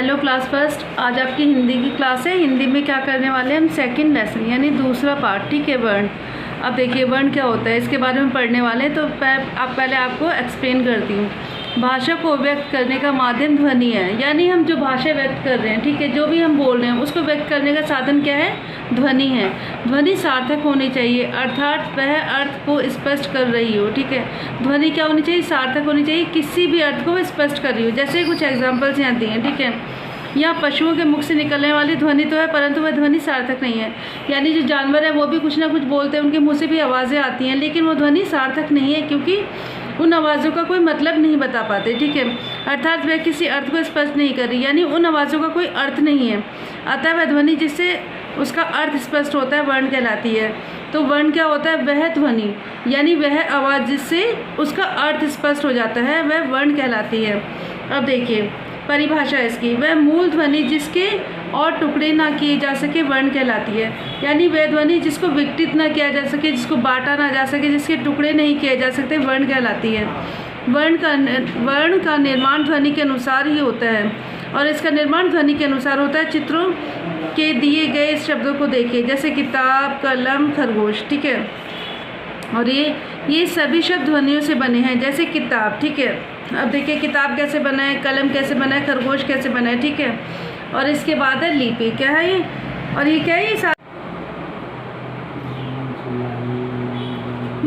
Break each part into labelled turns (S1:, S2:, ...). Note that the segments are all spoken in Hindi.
S1: Hello class first. आज आपकी हिंदी की क्लास है। हिंदी में क्या करने वाले हैं हम, सेकंड लेसन यानी दूसरा पार्ट। ठीक है, वर्ण। अब देखिए वर्ण क्या होता है, इसके बारे में पढ़ने वाले हैं। तो पहले आपको एक्सप्लेन करती हूँ। भाषा को व्यक्त करने का माध्यम ध्वनि है, यानी हम जो भाषा व्यक्त कर रहे हैं, ठीक है, जो भी हम बोल रहे हैं उसको व्यक्त करने का साधन क्या है, ध्वनि है। ध्वनि सार्थक होनी चाहिए, अर्थात वह अर्थ को स्पष्ट कर रही हो। ठीक है, ध्वनि क्या होनी चाहिए, सार्थक होनी चाहिए, किसी भी अर्थ को स्पष्ट कर रही हो। जैसे कुछ एग्जाम्पल्स यहाँ दिए हैं। ठीक है, यहाँ पशुओं के मुख से निकलने वाली ध्वनि तो है, परंतु वह ध्वनि सार्थक नहीं है। यानी जो जानवर है वो भी कुछ ना कुछ बोलते हैं, उनके मुँह से भी आवाज़ें आती हैं, लेकिन वो ध्वनि सार्थक नहीं है, क्योंकि उन आवाज़ों का कोई मतलब नहीं बता पाते। ठीक है, अर्थात वह किसी अर्थ को स्पष्ट नहीं कर रही, यानी उन आवाज़ों का कोई अर्थ नहीं है। अतः वह ध्वनि जिससे उसका अर्थ स्पष्ट होता है वर्ण कहलाती है। तो वर्ण क्या होता है, वह ध्वनि यानी वह आवाज़ जिससे उसका अर्थ स्पष्ट हो जाता है, वह वर्ण कहलाती है। अब देखिए परिभाषा इसकी, वह मूल ध्वनि जिसके और टुकड़े ना किए जा सके वर्ण कहलाती है। यानी वह ध्वनि जिसको विघटित ना किया जा सके, जिसको बांटा ना जा सके, जिसके टुकड़े नहीं किए जा सकते, वर्ण कहलाती है। वर्ण का निर्माण ध्वनि के अनुसार ही होता है, और इसका निर्माण ध्वनि के अनुसार होता है। चित्रों के दिए गए शब्दों को देखिए, जैसे किताब, कलम, खरगोश। ठीक है, और ये सभी शब्द ध्वनियों से बने हैं। जैसे किताब, ठीक है, अब देखिए किताब कैसे बना है, कलम कैसे बना है, खरगोश कैसे बना है। ठीक है, और इसके बाद है लिपि। क्या है ये, और ये क्या है, ये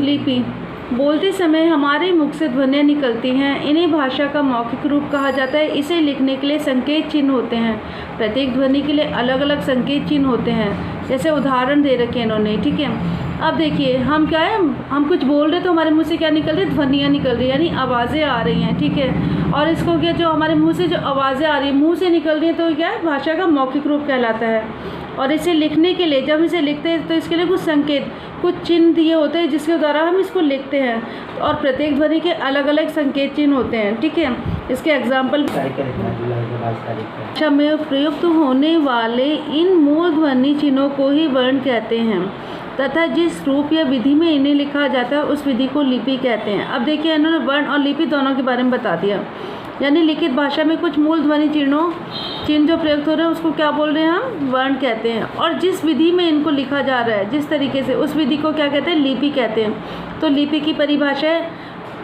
S1: लिपि। बोलते समय हमारे मुख से ध्वनियाँ निकलती हैं, इन्हें भाषा का मौखिक रूप कहा जाता है। इसे लिखने के लिए संकेत चिन्ह होते हैं। प्रत्येक ध्वनि के लिए अलग अलग संकेत चिन्ह होते हैं, जैसे उदाहरण दे रखे हैं इन्होंने। ठीक है, अब देखिए हम क्या है, हम कुछ बोल रहे तो हमारे मुंह से क्या निकल रही है, ध्वनियाँ निकल रही है, यानी आवाज़ें आ रही हैं। ठीक है, और इसको क्या, जो हमारे मुंह से जो आवाज़ें आ रही है, मुंह से निकल रही है, तो क्या है, भाषा का मौखिक रूप कहलाता है। और इसे लिखने के लिए जब इसे लिखते हैं तो इसके लिए कुछ संकेत, कुछ चिन्ह दिए होते हैं, जिसके द्वारा हम इसको लिखते हैं। और प्रत्येक ध्वनि के अलग अलग संकेत चिन्ह होते हैं। ठीक है, इसके एग्जाम्पल भाषा में प्रयुक्त होने वाले इन मूल ध्वनि चिन्हों को ही वर्ण कहते हैं, तथा जिस रूप या विधि में इन्हें लिखा जाता है उस विधि को लिपि कहते हैं। अब देखिए इन्होंने वर्ण और लिपि दोनों के बारे में बता दिया। यानी लिखित भाषा में कुछ मूल ध्वनि चिन्ह जो प्रयुक्त हो रहे हैं उसको क्या बोल रहे हैं, हम वर्ण कहते हैं। और जिस विधि में इनको लिखा जा रहा है, जिस तरीके से, उस विधि को क्या कहते हैं, लिपि कहते हैं। तो लिपि की परिभाषा है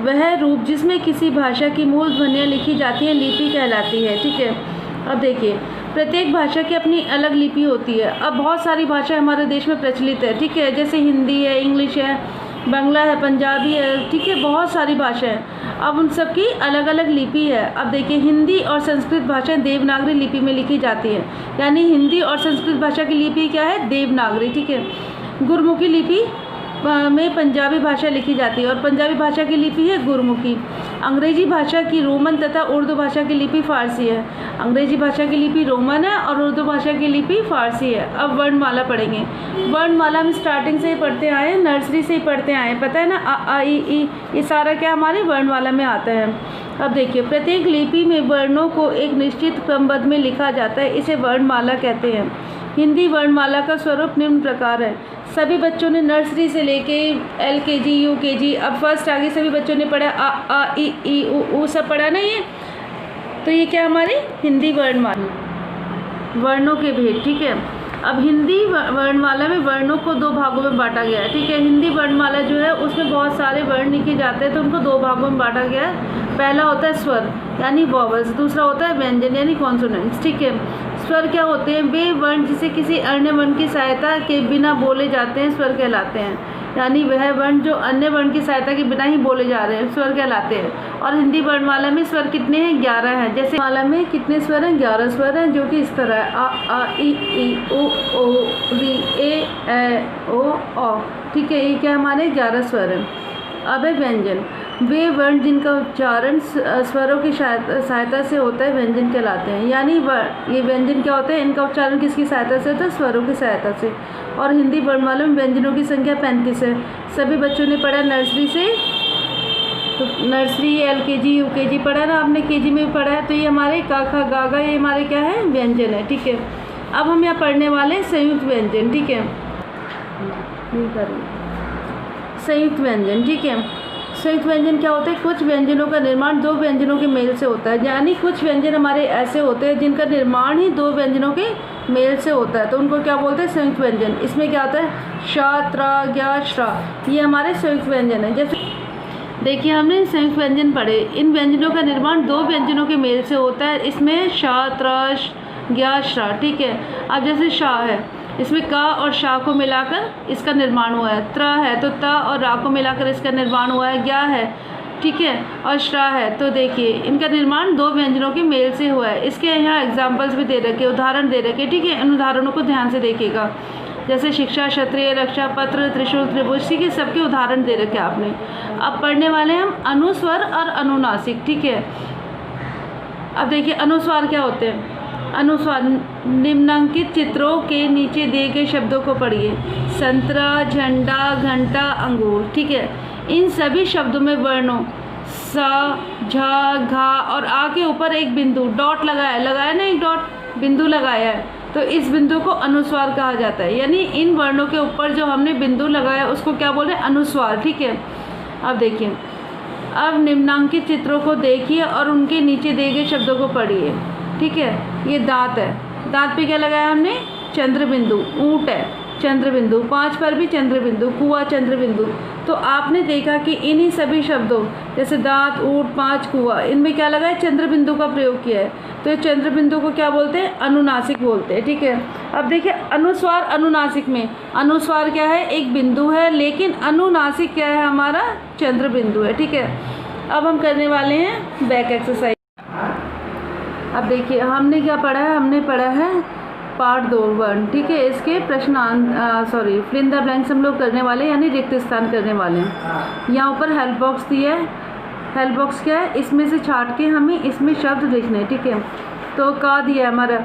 S1: वह रूप जिसमें किसी भाषा की मूल ध्वनियाँ लिखी जाती हैं, लिपि कहलाती है। ठीक है, अब देखिए प्रत्येक भाषा की अपनी अलग लिपि होती है। अब बहुत सारी भाषाएं हमारे देश में प्रचलित है। ठीक है, जैसे हिंदी है, इंग्लिश है, बांग्ला है, पंजाबी है। ठीक है, बहुत सारी भाषाएं। अब उन सब की अलग अलग लिपि है। अब देखिए हिंदी और संस्कृत भाषाएं देवनागरी लिपि में लिखी जाती है। यानी हिंदी और संस्कृत भाषा की लिपि क्या है, देवनागरी। ठीक है, गुरमुखी लिपि में पंजाबी भाषा लिखी जाती है, और पंजाबी भाषा की लिपि है गुरमुखी। अंग्रेजी भाषा की रोमन तथा उर्दू भाषा की लिपि फारसी है। अंग्रेजी भाषा की लिपि रोमन है और उर्दू भाषा की लिपि फारसी है। अब वर्णमाला पढ़ेंगे। वर्णमाला हम स्टार्टिंग से ही पढ़ते आए, नर्सरी से ही पढ़ते आए, पता है ना, अ आ इ ई, ये सारा क्या हमारे वर्णमाला में आता है। अब देखिए प्रत्येक लिपि में वर्णों को एक निश्चित क्रमबद्ध में लिखा जाता है, इसे वर्णमाला कहते हैं। हिंदी वर्णमाला का स्वरूप निम्न प्रकार है। सभी बच्चों ने नर्सरी से लेके LKG UKG, अब फर्स्ट आगे सभी बच्चों ने पढ़ा, अ आ इ ई उ सब पढ़ा ना ये। तो ये क्या हमारी हिंदी वर्णमाला, वर्णों के भेद। ठीक है, अब हिंदी वर्णमाला में वर्णों को दो भागों में बांटा गया है। ठीक है, हिंदी वर्णमाला जो है उसमें बहुत सारे वर्ण लिखे जाते हैं, तो उनको दो भागों में बांटा गया है। पहला होता है स्वर यानी वॉवल्स, दूसरा होता है व्यंजन यानी कॉन्सोनेंट्स। ठीक है, स्वर क्या होते हैं, वे वर्ण जिसे किसी अन्य वर्ण की सहायता के बिना बोले जाते हैं, स्वर कहलाते हैं। यानी वह वर्ण जो अन्य वर्ण की सहायता के बिना ही बोले जा रहे हैं, स्वर कहलाते हैं। और हिंदी वर्णमाला में स्वर कितने हैं, 11 हैं। जैसे माला में कितने स्वर हैं, 11 स्वर हैं, जो कि इस तरह है, आ इ ई उ ओ री ए ओ औ। ठीक है, ये क्या हमारे 11 स्वर हैं। अब है व्यंजन, वे वर्ण जिनका उच्चारण स्वरों की सहायता से होता है व्यंजन कहलाते हैं। यानी ये व्यंजन क्या होते हैं, इनका उच्चारण किसकी सहायता से होता है, स्वरों की सहायता से। और हिंदी वर्णमाला में व्यंजनों की संख्या 35 है। सभी बच्चों ने पढ़ा नर्सरी से, तो नर्सरी LKG UKG पढ़ा ना आपने, KG में भी पढ़ा है। तो ये हमारे का खा गा गा, ये हमारे क्या है, व्यंजन है। ठीक है, अब हम यहाँ पढ़ने वाले संयुक्त व्यंजन। ठीक है, संयुक्त व्यंजन। ठीक है, संयुक्त व्यंजन क्या होते हैं? कुछ व्यंजनों का निर्माण दो व्यंजनों के मेल से होता है, यानी कुछ व्यंजन हमारे ऐसे होते हैं जिनका निर्माण ही दो व्यंजनों के मेल से होता है, तो उनको क्या बोलते हैं? संयुक्त व्यंजन। इसमें क्या होता है? श, त्र, ज्ञ, श्र, ये हमारे संयुक्त व्यंजन है। जैसे देखिए हमने संयुक्त व्यंजन पढ़े, इन व्यंजनों का निर्माण दो व्यंजनों के मेल से होता है। इसमें श, त्र, ज्ञ, श्र, ठीक है। अब जैसे श है, इसमें क और श को मिलाकर इसका निर्माण हुआ है। त्र है तो त और रा को मिलाकर इसका निर्माण हुआ है। ज्ञ है, ठीक है, और श्र है, तो देखिए इनका निर्माण दो व्यंजनों के मेल से हुआ है। इसके यहाँ एग्जाम्पल्स भी दे रखे, उदाहरण दे रखे, ठीक है। इन उदाहरणों को ध्यान से देखिएगा, जैसे शिक्षा, क्षत्रिय, रक्षा, पत्र, त्रिशूल, त्रिभुज, ठीक है, सबके उदाहरण दे रखे आपने। अब पढ़ने वाले हैं हम अनुस्वर और अनुनासिक, ठीक है। अब देखिए अनुस्वार क्या होते हैं? अनुस्वार निम्नांकित चित्रों के नीचे दिए गए शब्दों को पढ़िए। संतरा, झंडा, घंटा, अंगूर, ठीक है। इन सभी शब्दों में वर्णों स, झ, घ और आ के ऊपर एक बिंदु डॉट लगाया ना, एक डॉट बिंदु लगाया है, तो इस बिंदु को अनुस्वार कहा जाता है। यानी इन वर्णों के ऊपर जो हमने बिंदु लगाया उसको क्या बोल रहे हैं? अनुस्वार, ठीक है। अब देखिए, अब निम्नांकित चित्रों को देखिए और उनके नीचे दिए गए शब्दों को पढ़िए, ठीक है। ये दांत है, दांत पे क्या लगाया हमने? चंद्र बिंदु। ऊंट है, चंद्र बिंदु। 5 पर भी चंद्र बिंदु। कुआं, चंद्र बिंदु। तो आपने देखा कि इन्हीं सभी शब्दों जैसे दांत, ऊंट, 5, कुआं, इनमें क्या लगा है? चंद्र बिंदु का प्रयोग किया है। तो चंद्र बिंदु को क्या बोलते हैं? अनुनासिक बोलते हैं, ठीक है। अब देखिए अनुस्वार अनुनासिक में, अनुस्वार क्या है? एक बिंदु है, लेकिन अनुनासिक क्या है? हमारा चंद्र बिंदु है, ठीक है। अब हम करने वाले हैं बैक एक्सरसाइज। अब देखिए हमने क्या पढ़ा है? हमने पढ़ा है पार्ट 2 1, ठीक है। इसके प्रश्न फिल इन द ब्लैंक्स हम लोग करने वाले हैं, यानी रिक्त स्थान करने वाले हैं। यहाँ ऊपर हेल्प बॉक्स दिया है। हेल्प बॉक्स क्या है? इसमें से छाट के हमें इसमें शब्द लिखने, ठीक है। तो का दिया है हमारा,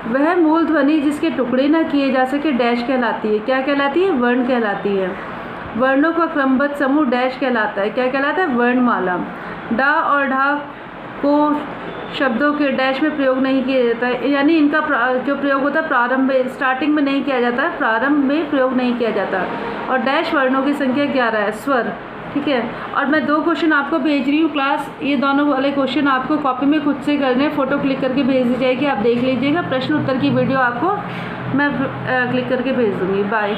S1: वह मूल ध्वनि जिसके टुकड़े ना किए जा सके डैश कहलाती है। क्या कहलाती है? वर्ण कहलाती है। वर्णों का क्रमबद्ध समूह डैश कहलाता है। क्या कहलाता है? वर्णमाला। डा और ढा को शब्दों के डैश में प्रयोग नहीं किया जाता है, यानी इनका जो प्रयोग होता है प्रारंभ में, स्टार्टिंग में नहीं किया जाता है, प्रारंभ में प्रयोग नहीं किया जाता। और डैश वर्णों की संख्या 11 है, स्वर, ठीक है। और मैं 2 क्वेश्चन आपको भेज रही हूँ क्लास, ये दोनों वाले क्वेश्चन आपको कॉपी में खुद से करने, फ़ोटो क्लिक करके भेज दी जाएगी, आप देख लीजिएगा। प्रश्न उत्तर की वीडियो आपको मैं क्लिक करके भेज दूँगी। बाय।